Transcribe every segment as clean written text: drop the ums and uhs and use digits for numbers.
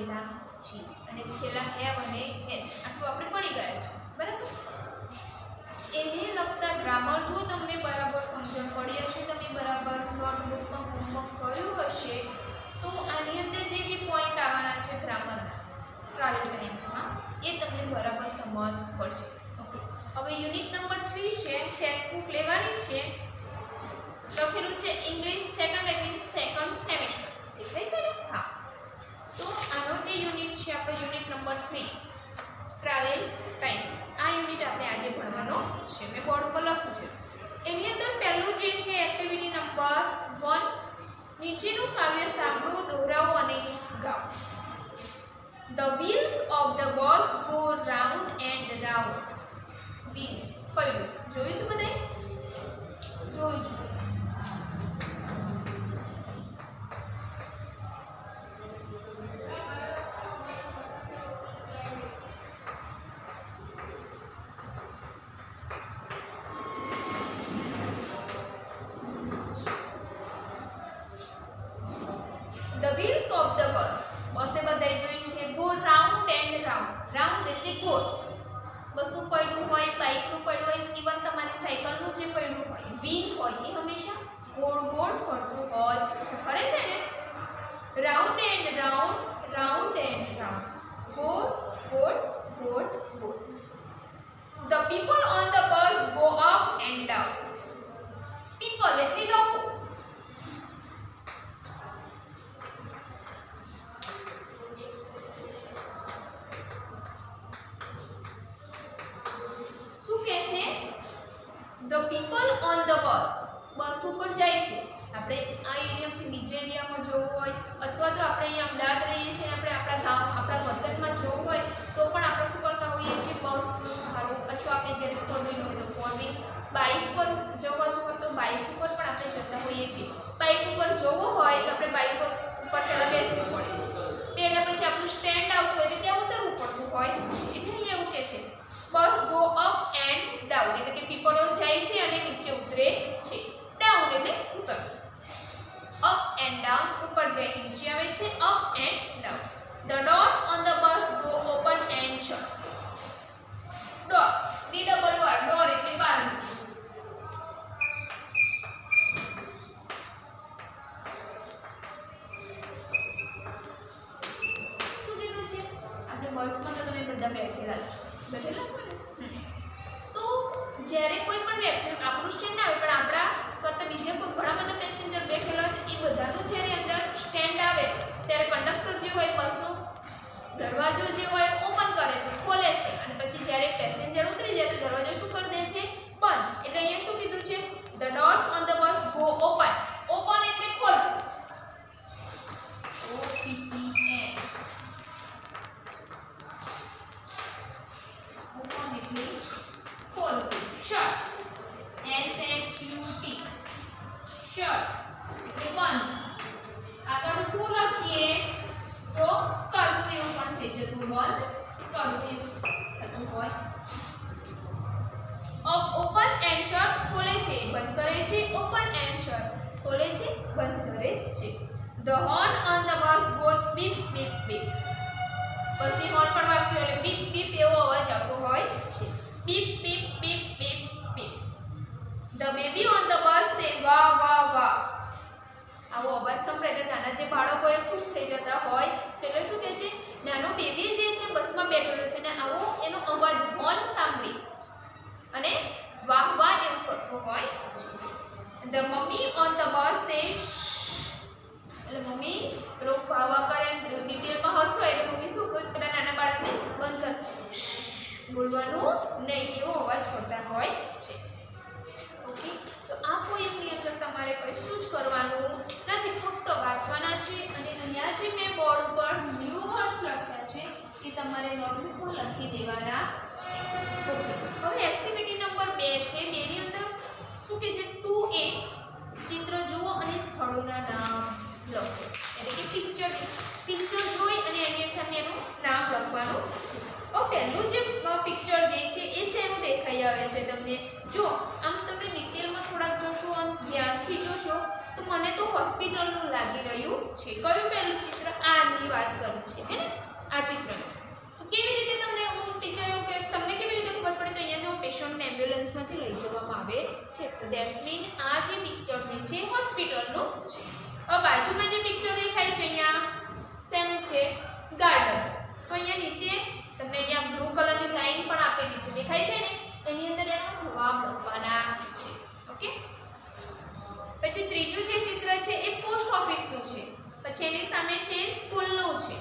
ભણેલા છીએ અને છેલ્લા હેવ અને હેઝ આટલું આપણે ભણી ગયા છે બરાબર. એને લગતા ગ્રામર જો તમને બરાબર સમજણ પડી હશે, તમે બરાબર નોટબુકમાં હોમવર્ક કર્યું હશે, તો આની અંદર જે બી પોઈન્ટ આવવાના છે ગ્રામરના ટ્રાવેલ ટાઈમમાં એ તમને બરાબર સમજ પડશે. ઓકે, હવે યુનિટ નંબર 3 છે. ટેક્સ્ટ બુક લેવાની છે. લખેલું છે English second language second semester. દેખાય છે ને? હા. તો આનો જે યુનિટ છે આપણો યુનિટ નંબર 3 ટ્રાવેલ ટાઈમ, આ યુનિટ આપણે આજે ભણવાનો છે. મેં બોર્ડ ઉપર લખ્યું છે. એની અંદર પહેલું જે છે એક્ટિવિટી નંબર 1, નીચેનું કાવ્ય સાંભળો, દોહરાવો અને ગાઓ. The wheels of the bus go round and round. Wheels પહેલું જોયું છે બધાએ? જોયું છે. The wheels of the bus, બસે બધાએ જોઈ છે. Go round and round. Round એટલે ગોળ. બસનું પૈડું હોય, બાઇકનું પૈડું હોય, ઇવન તમારી સાયકલનું જે પૈડું હોય, વ્હીલ હોય, એ હંમેશા ગોળ ગોળ ફરતું હોય છે. ફરે છે ને? Round and round, round and round, ગોળ ગોળ ગોળ ગોળ. The people on the bus go up and down. People એટલે લોકો. The people on the bus, બસ ઉપર જાય છે. આપણે આ એરિયાથી બીજા એરિયામાં જવું હોય, અથવા તો આપણે અહીંયા અમદાવાદ રહીએ છીએ અને આપણે આપણા ગામ આપણા વતનમાં જવું હોય તો પણ આપણે શું કરતા હોઈએ છીએ? બસનો સહારો, અથવા આપણે જ્યારે ફોર વ્હીલ હોય તો ફોર વ્હીલ, બાઇક પર જવાનું હોય તો બાઇક ઉપર પણ આપણે જતા હોઈએ છીએ. બાઇક ઉપર જવું હોય તો આપણે બાઇક ઉપર પહેલાં બેસવું પડે, બેઠા પછી આપણું સ્ટેન્ડ આવતું હોય તો ત્યાં ઉતરવું પડતું હોય છે. એટલે અહીંયા એવું કહે છે બસ ગો અપ એન્ડ ડાઉન, એટલે કે પીપલો જાય છે અને નીચે ઉતરે છે. ડાઉન એટલે ઉપર. અપ એન્ડ ડાઉન, ઉપર જાય નીચે આવે છે. Up and down. The doors on the bus go open and shut. Door, D-double-O-R, door એટલે બારણું. શું કીધું છે? આપણે બસમાં તો તમે બધા બેઠેલા છો, બેઠેલા છો ને? તો જ્યારે કોઈ પણ વ્યક્તિ આપણું સ્ટેન્ડ આવે પણ આપણા કરતાં બીજા કોઈ ઘણા બધા પેસેન્જર બેઠેલા હોય, એ બધાનું જ્યારે અંદર સ્ટેન્ડ આવે ત્યારે કંડક્ટર જે હોય બસનો દરવાજો જે હોય ઓપન કરે છે, ખોલે છે, અને પછી જ્યારે પેસેન્જર ઉતરી જાય તો દરવાજો શું કરી દે છે? બંધ. એટલે અહીંયા શું કીધું છે? The doors on the bus go open. Open એટલે ખોલવું. O-P-E-N. ઓપન એટલે ખોલવું. શટ, S-H-U-T, શટ એટલે બંધ. આગળ ટુ લખીએ તો કરવું એવું પણ થઈ જતું, બંધ કરવું એવું થતું હોય. ઓપન એન્ડ શટ, ખોલે છે બંધ કરે છે. ઓપન એન્ડ શટ, ખોલે છે બંધ કરે છે. The horn on the bus goes beep beep beep. બસની હોર્ન પણ વાગતી હોય એટલે બીપ બીપ એવો અવાજ આવતો હોય છે. Beep beep beep beep beep. The baby on the bus say વાહ વાહ વાહ. આવો અવાજ સાંભળે એટલે નાના જે બાળકો એ ખુશ થઈ જતા હોય છે. એટલે શું કહે છે? નાનો બેબી જે છે બસમાં બેઠેલો છે ને આવો એનો અવાજ હોર્ન સાંભળી અને વાહ વાહ એવું કરતો હોય છે. The mummy on the bus says એટલે મમ્મી પેલો વાહ વાહ કરે, ડિટેલમાં હસતો હોય એટલે મમ્મી શું કોઈ પેલા નાના બાળકને બંધ કર, બોલવાનું નહીં એવો અવાજ કરતા હોય છે. ઓકે, તો આ પોએમની અંદર તમારે કશું જ કરવાનું નથી, ફક્ત વાંચવાના છે. અને અહીંયા જે મેં બોર્ડ ઉપર ન્યૂ વર્ડ્સ લખ્યા છે એ તમારે નોટબુક પર લખી દેવાના છે. ઓકે, હવે એક્ટિવિટી નંબર 2 છે. 2 ની અંદર શું કે છે? 2A, ચિત્ર જુઓ અને સ્થળોના નામ લખો. એટલે કે પિક્ચર જોઈ અને એની સામે એનું નામ લખવાનું છે. હવે પહેલું જે પિક્ચર જે છે એ શેનું દેખાઈ આવે છે તમને? જો આમ તમે ડિટેલમાં થોડાક જોશો અને ધ્યાનથી જોશો તો મને તો હોસ્પિટલનું લાગી રહ્યું છે. કયું પહેલું ચિત્ર? આની વાત કરી છે હે ને આ ચિત્રની. તો કેવી રીતે તમને હું ટીચર એવું કે તમને કેવી રીતે ખબર પડી? તો અહીંયા જો પેશન્ટને એમ્બ્યુલન્સમાંથી લઈ જવામાં આવે છે તો ધેટ્સ મીન આ જે પિક્ચર જે છે હોસ્પિટલનું છે. હવે બાજુમાં જે પિક્ચર દેખાય છે અહીંયા શેનું છે? ગાર્ડન. તો અહીંયા નીચે તમને અહીંયા બ્લુ કલરની લાઈન પણ આપેલી છે દેખાય છે ને? એની અંદર એનો જવાબ લખવાના છે. ઓકે. પછી ત્રીજું જે ચિત્ર છે એ પોસ્ટ ઓફિસનું છે. પછી એની સામે છે સ્કૂલનું છે.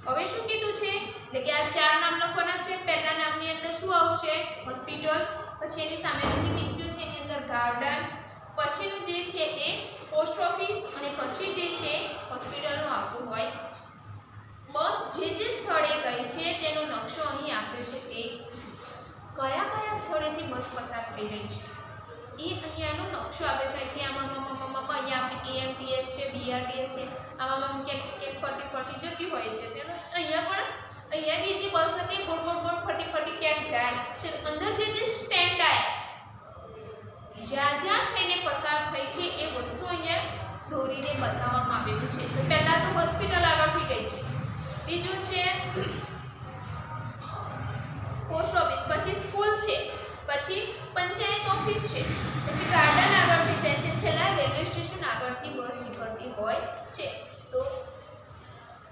હવે શું કીધું છે? એટલે કે આ ચાર નામ લખવાના છે. પહેલા નામની અંદર શું આવશે? હોસ્પિટલ. પછી એની સામેનું જે પિક્ચર છે એની અંદર ગાર્ડન. પછીનું જે છે એ પોસ્ટ ઓફિસ અને પછી જે છે હોસ્પિટલનું આવતું હોય છે. બસ જે સ્થળે ગઈ છે તેનો નકશો અહીં આપ્યો છે. તે કયા કયા સ્થળેથી બસ પસાર થઈ રહી છે એ અહીંયા એનો નકશો આપે છે. કે આમાં અહીંયા આપણે એએમટીએસ છે, બીઆરટીએસ છે, આમાં ક્યાંક ફરતી જતી હોય છે. તેનો અહીંયા બીજી બસ હતી ગોળ ફરતી ક્યાંક જાય છે. અંદર જે સ્ટેન્ડ આવ્યા છે જ્યાં થઈને પસાર થઈ છે એ વસ્તુ અહીંયા દોરીને બતાવવામાં આવેલું છે. તો પહેલા તો હોસ્પિટલ આગળથી ગઈ છે, બીજું છે પોસ્ટ ઓફિસ, પછી સ્કૂલ છે, પછી પંચાયત ઓફિસ છે, પછી ગાર્ડન આગળથી જાય છે, છેલ્લા રેલવે સ્ટેશન આગળથી બસ નીકળતી હોય છે. તો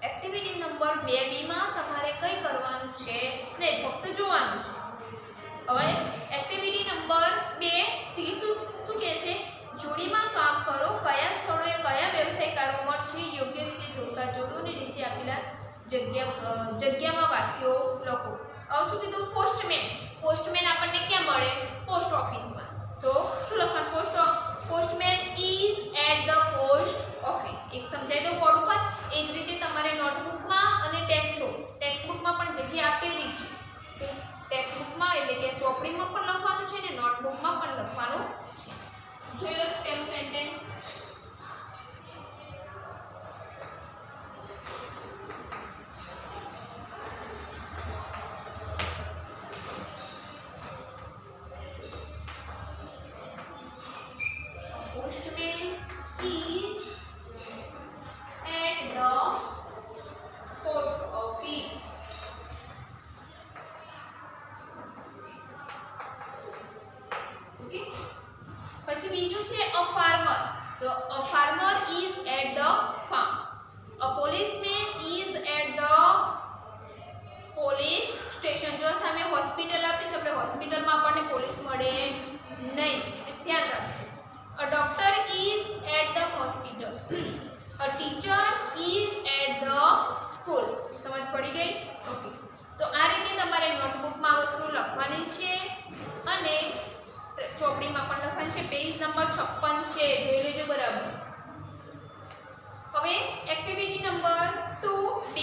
એક્ટિવિટી નંબર 2B માં તમારે કઈ કરવાનું છે નહીં, ફક્ત જોવાનું છે. હવે એક્ટિવિટી નંબર 2C શું કહે છે? જોડીમાં કામ કરો. કયા સ્થળોએ કયા વ્યવસાયકારો મળશે યોગ્ય રીતે જોડકા જોડો અને નીચે આપેલા જગ્યામાં વાક્યો લખો. હવે શું કીધું? પોસ્ટમેન આપણને ક્યાં મળે? પોસ્ટ ઓફિસમાં. તો શું લખવાનું? Postman is at the post office. એક સમજાય તો બોર્ડ ઉપર. એ જ રીતે તમારે નોટબુકમાં અને ટેક્સ્ટબુકમાં પણ જગ્યા આપેલી છે. તો ટેક્સ્ટબુકમાં એટલે કે ચોપડીમાં પણ લખવાનું છે અને નોટબુકમાં પણ લખવાનું છે. જોઈ લો પહેલું sentence. Postman is at the post office. Okay. પછી બીજું છે a farmer. તો a farmer is at the farm. A policeman is at the police station. જો સામે હોસ્પિટલ આપે છે, આપણે હોસ્પિટલમાં આપણને પોલીસ મળે નહીં, ધ્યાન રાખજો. A doctor is at the hospital. A teacher is at the school. સમજ પડી ગઈ? ઓકે. તો આ રીતે તમારે નોટબુકમાં વસ્તુ લખવાની છે અને ચોપડીમાં પણ લખવાની છે. પેજ નંબર 56 છે, જોઈ લેજો બરાબર. હવે એક્ટિવિટી નંબર 2D.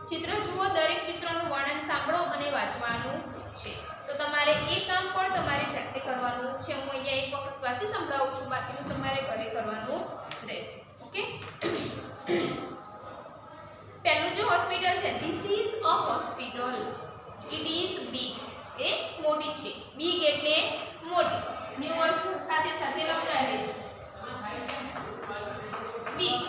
ચિત્ર જુઓ, દરેક ચિત્રનું વર્ણન સાંભળો અને વાંચવાનું છે. તો તમારે એ કામ પણ તમારે જાતે કરવાનું છે. હું અહીંયા એક વખત વાંચી સંભળાવું છું, બાકીનું તમારે ઘરે કરવાનું રહેશે. ઓકે. પહેલું જે હોસ્પિટલ છે, this is a hospital. It is big. એ મોટી છે. બિગ એટલે મોટી. ન્યુ વર્ડ સાથે લખતા રહેજો. બિગ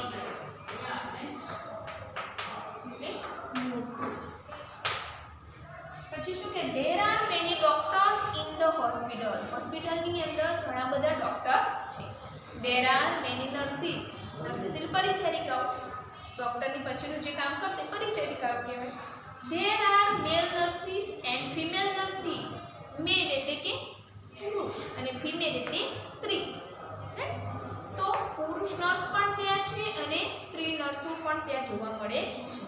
પછી શું કે there are many doctors in the hospital. હોસ્પિટલની અંદર ઘણા બધા ડોક્ટર છે. there are many nurses. nurses એટલે પરિચારિકાઓ. ડોક્ટરની પછીનું જે કામ કરતે પરિચારિકાઓ કહેવાય. there are male nurses and female nurses. male એટલે કે પુરુષ અને female એટલે સ્ત્રી. તો પુરુષ નર્સ પણ ત્યાં છે અને સ્ત્રી નર્સો પણ ત્યાં જોવા મળે છે.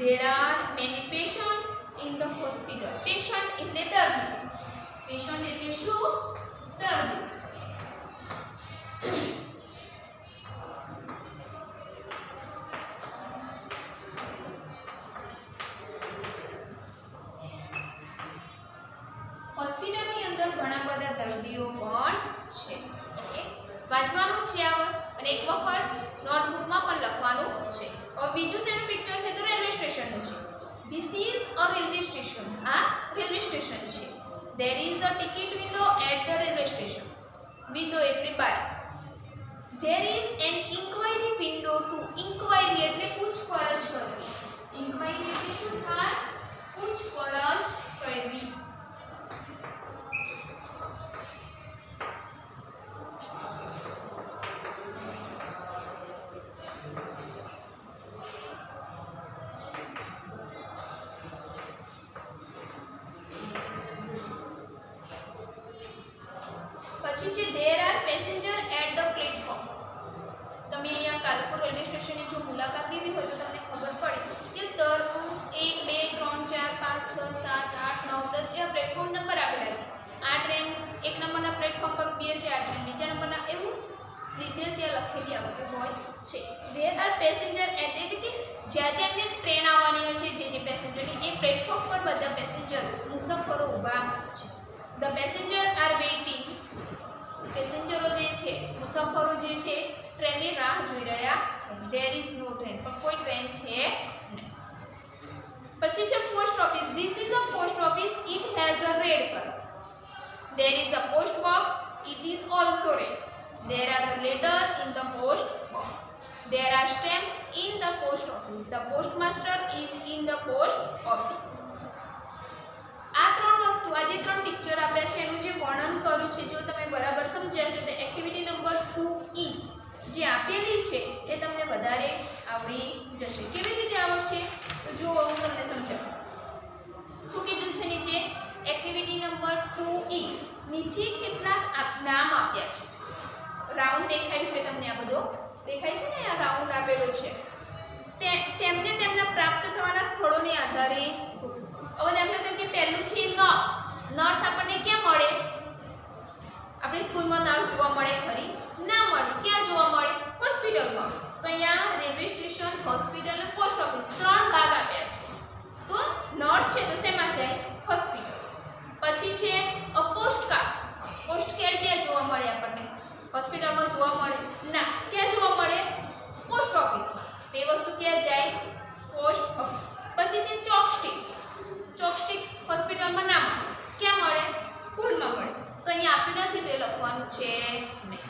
there are many patients in the hospital. patient એટલે દર્દી. patient એટલે શું? દર્દી. હોસ્પિટલની અંદર ઘણા બધા દર્દીઓ પણ છે. ઓકે, વાંચવાનું છે આવત અને એક વખત નોટબુકમાં પણ લખવાનું છે. હવે બીજું શેનું પિક્ચર છે? તો રેલવે સ્ટેશનનું છે. This is a railway station. આ રેલવે સ્ટેશન છે. There is a ticket window at the railway station. Window એટલે બારી. There is an inquiry window too. Inquiry એટલે પૂછપરછ કરો. ટ્રેન આવવાની છે જે પેસેન્જરની એ પ્લેટફોર્મ પર બધા પેસેન્જર મુસાફરો ઊભા છે. The passenger are waiting. પેસેન્જરો જે છે મુસાફરો જે છે ટ્રેનની રાહ જોઈ રહ્યા છે. There is no train. પણ કોઈ ટ્રેન છે નહીં. પછી છે post office. This is a post office. It has a red colour. There is a post box. It is also red. There are letters in the post box. There are stamps in the post office. The postmaster is in the post office. આ ત્રણ વસ્તુ આ જે ત્રણ picture આપ્યા છે એનું જે વર્ણન કર્યું છે જો તમે બરાબર સમજ્યા છે તો એક્ટિવિટી નંબર 2E જે આપેલી છે એ તમને વધારે આવડી જશે. કેવી રીતે આવડશે તો જો હું તમને સમજાવું. શું કીધું છે નીચે એક્ટિવિટી નંબર 2E નીચે કેટલાક નામ આપ્યા છે. રાઉન્ડ દેખાય છે તમને. આ બધો દેખાય છે ને આ રાઉન્ડ આપેલો છે તેમને તેમના પ્રાપ્ત થવાના સ્થળોને આધારે હવે દાખલા તરીકે પહેલું છે નર્સ. નર્સ આપણને ક્યાં મળે? આપણી સ્કૂલમાં નર્સ જોવા મળે ખરી? ના મળે. ક્યાં જોવા મળે? હોસ્પિટલમાં. તો અહીંયા રેલવે સ્ટેશન, હોસ્પિટલ અને પોસ્ટ ઓફિસ ત્રણ ભાગ આપ્યા છે. તો નર્સ છે તો શેમાં જાય? હોસ્પિટલ. પછી છે પોસ્ટકાર્ડ. પોસ્ટકાર્ડ ક્યાં જોવા મળે આપણને? હોસ્પિટલમાં જોવા મળે? ના. ક્યાં જોવા મળે? પોસ્ટ ઓફિસમાં. તે વસ્તુ ક્યાં જાય? Post office. પછી છે ચોકસ્ટિક. ચોકસ્ટિક હોસ્પિટલમાં ના મળે. ક્યાં મળે? સ્કૂલમાં મળે. તો અહીંયા આપ્યું નથી તો એ લખવાનું છે નહીં.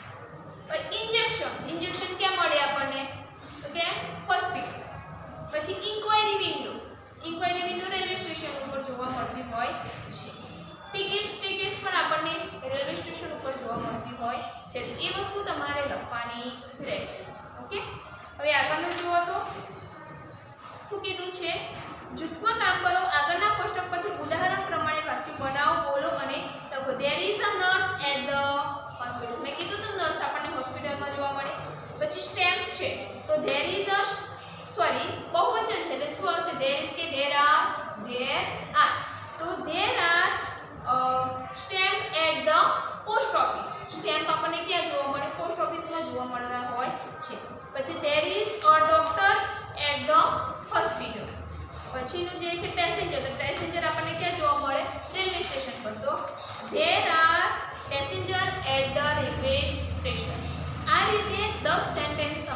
ઇન્જેક્શન. ઇન્જેક્શન ક્યાં મળે આપણને? તો કે હોસ્પિટલ. પછી enquiry window. Enquiry window railway station ઉપર જોવા મળતી હોય છે. ટિકિટ્સ પણ આપણને રેલવે સ્ટેશન ઉપર જોવા મળતી હોય છે. એ વસ્તુ તમારે લખવાની રહેશે. ઓકે. હવે આગળનું જુઓ તો શું કીધું છે? જૂથમાં કામ કરો. આગળના કોષ્ટક પરથી ઉદાહરણ પ્રમાણે વાક્ય બનાવો, બોલો અને લખો. There is a nurse at the hospital. મેં કીધું તો નર્સ આપણને હોસ્પિટલમાં જોવા મળે. પછી સ્ટેમ્પ્સ છે તો ધેર ઇઝ અ બહુવચન છે એટલે શું આવશે? ધેર ઇઝ કે ધેર આર. તો there are stamp at the post office. Stamp આપણને ક્યાં જોવા મળે? પોસ્ટ ઓફિસમાં જોવા મળતા હોય છે. પછી there is a doctor at the hospital. પછીનું જે છે પેસેન્જર. તો પેસેન્જર આપણને ક્યાં જોવા મળે? રેલવે સ્ટેશન પર. તો there are passenger at the railway station. આ રીતે 10 સેન્ટેન્સ